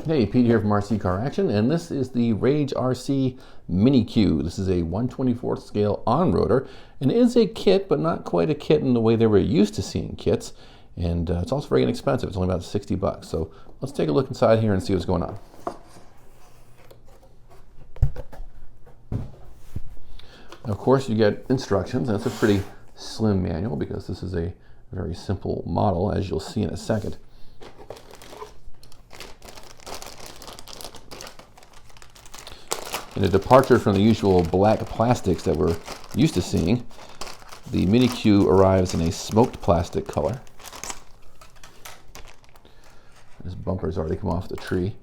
Hey, Pete here from RC Car Action, and this is the Rage RC Mini Q. This is a 1/24th scale on-roader, and it is a kit, but not quite a kit in the way they were used to seeing kits. And it's also very inexpensive. It's only about 60 bucks. So let's take a look inside here and see what's going on. Of course, you get instructions, and it's a pretty slim manual because this is a very simple model, as you'll see in a second. In a departure from the usual black plastics that we're used to seeing, the Mini Q arrives in a smoked plastic color. This bumper's already come off the tree.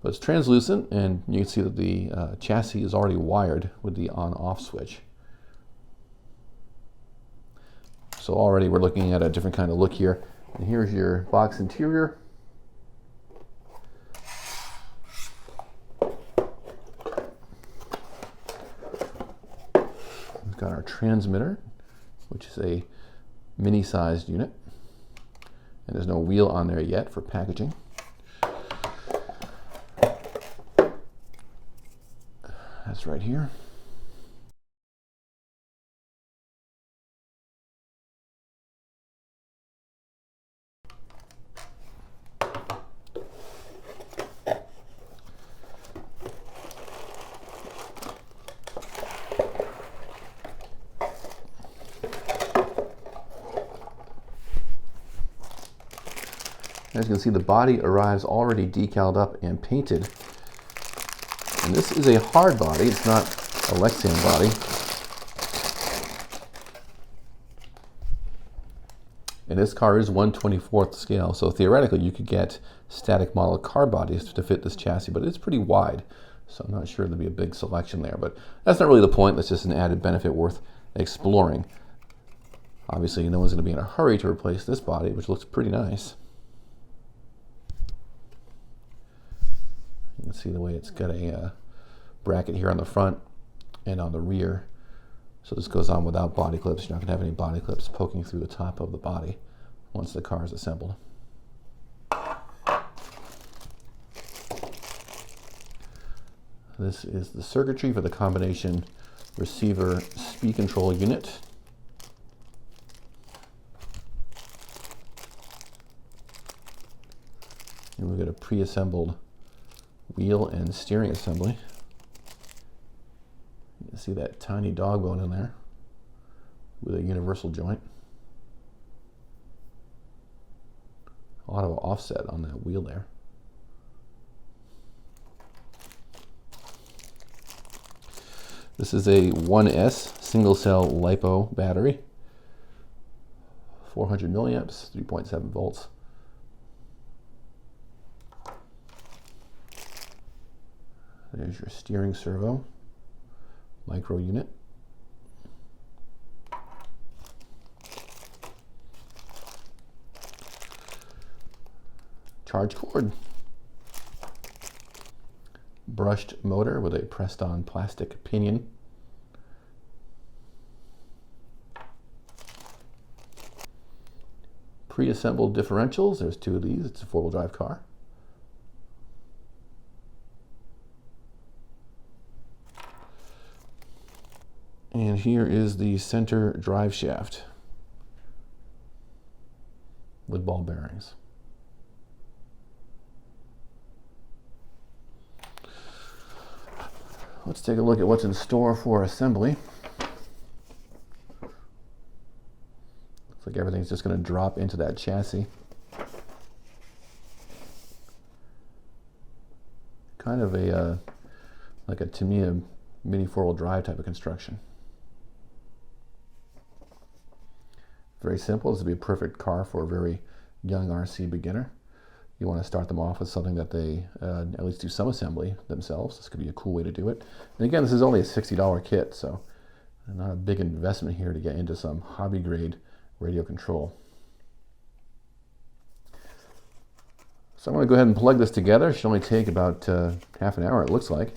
But it's translucent, and you can see that the chassis is already wired with the on-off switch. So already we're looking at a different kind of look here. And here's your box interior. We've got our transmitter, which is a mini-sized unit. And there's no wheel on there yet for packaging. That's right here. As you can see, the body arrives already decaled up and painted. And this is a hard body, it's not a Lexan body. And this car is 1/24th scale, so theoretically you could get static model car bodies to fit this chassis, but it's pretty wide, so I'm not sure there'll be a big selection there. But that's not really the point, that's just an added benefit worth exploring. Obviously, no one's going to be in a hurry to replace this body, which looks pretty nice. You can see the way it's got a bracket here on the front and on the rear. So this goes on without body clips. You're not going to have any body clips poking through the top of the body once the car is assembled. This is the circuitry for the combination receiver speed control unit. And we've got a pre-assembled wheel and steering assembly. You can see that tiny dog bone in there with a universal joint. A lot of offset on that wheel there. This is a 1S single cell LiPo battery. 400 milliamps, 3.7 volts. There's your steering servo, micro unit. Charge cord. Brushed motor with a pressed on plastic pinion. Pre-assembled differentials. There's two of these. It's a four-wheel drive car. And here is the center drive shaft with ball bearings. Let's take a look at what's in store for assembly. Looks like everything's just going to drop into that chassis. Kind of a, like a Tamiya mini four-wheel drive type of construction. Very simple. This would be a perfect car for a very young RC beginner. You want to start them off with something that they at least do some assembly themselves. This could be a cool way to do it. And again, this is only a $60 kit, so not a big investment here to get into some hobby grade radio control. So I'm going to go ahead and plug this together. It should only take about half an hour, it looks like.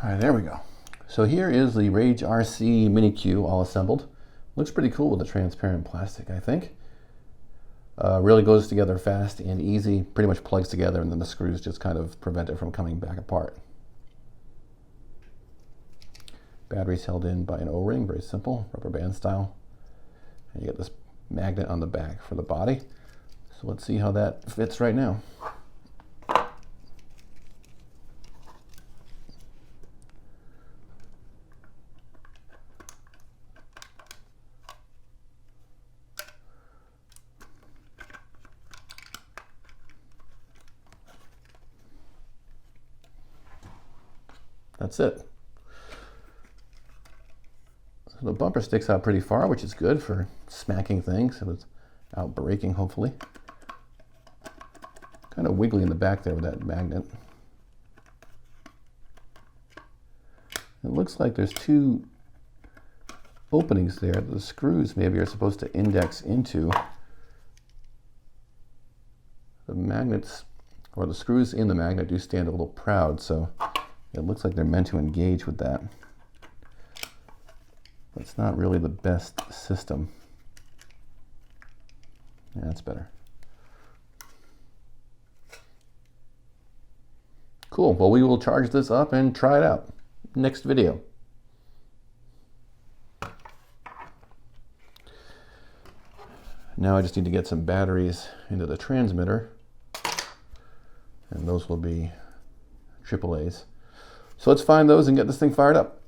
All right, there we go. So here is the Rage RC Mini Q all assembled. Looks pretty cool with the transparent plastic, I think. Really goes together fast and easy, pretty much plugs together, and then the screws just kind of prevent it from coming back apart. Batteries held in by an O-ring, very simple, rubber band style. And you get this magnet on the back for the body. So let's see how that fits right now. That's it. So the bumper sticks out pretty far, which is good for smacking things. It was out braking, hopefully. Kind of wiggly in the back there with that magnet. It looks like there's two openings there that the screws maybe are supposed to index into. The magnets, or the screws in the magnet, do stand a little proud, so it looks like they're meant to engage with that. It's not really the best system. Yeah, that's better. Cool, well, we will charge this up and try it out. Next video. Now I just need to get some batteries into the transmitter, and those will be AAAs. So let's find those and get this thing fired up.